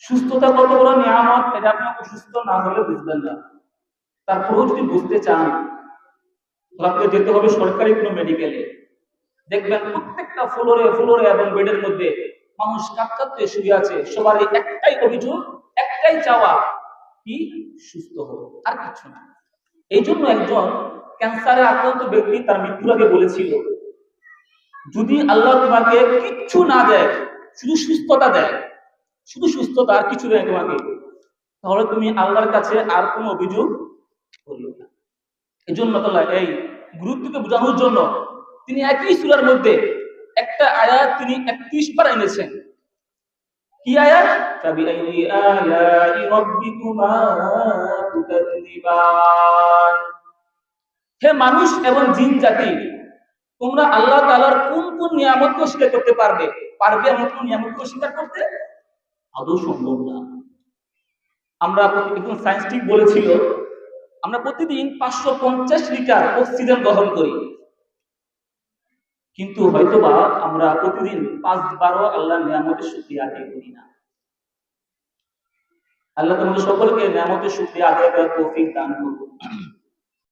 সুস্থতা কত বড় নিয়ামত, এটা আপনি অসুস্থ না হলে বুঝবেন না। তারপরেও যদি বুঝতে চান, আপনাকে যেতে হবে সরকারি কোনো মেডিকেলে। দেখবেন প্রত্যেকটা ফ্লোরে ফ্লোরে এবং বেডের মধ্যে মানুষ কাঁদতে শুয়ে আছে। সবারই একটাই অভিযোগ, একটাই চাওয়া, কি? সুস্থ হোক, আর কিছু না। এই জন্য একজন ক্যান্সারে আক্রান্ত ব্যক্তি তার মৃত্যুর আগে বলেছিল, যদি আল্লাহ তোমাকে কিচ্ছু না দেয়, শুধু সুস্থতা দেয়, শুধু সুস্থতা, আর কিছু দেয় তোমাকে, তাহলে তুমি আল্লাহর কাছে আর কোনো অভিযোগ করবে না। এই জন্য তাআলা এই গুরুত্বকে বোঝানোর জন্য তিনি একই সূরার মধ্যে একটা আয়াত তিনি 31 বার এনেছেন। কি আয়াত? ফাবিআইয়ি আলাই রাব্বিকুমা তুকাযিবান। হে মানুষ এবং জিন জাতি, তোমরা আল্লাহ তাআলার কোন কোন নিয়ামতকে স্বীকার করতে পারবে? এমন কোন নিয়ামতকে স্বীকার করতে? আদৌ সম্ভব না। আমরা একজন সায়েন্টিস্ট বলেছিল, আমরা প্রতিদিন 550 লিটার অক্সিজেন গ্রহণ করি, কিন্তু হয়তোবা আমরা প্রতিদিন 5 বারও আল্লাহর নিয়ামতের শুকরিয়া আদায় করি না। আল্লাহ তোমাদের সকলকে নিয়ামতের শুকরিয়া আদায় করার তৌফিক দান করুন।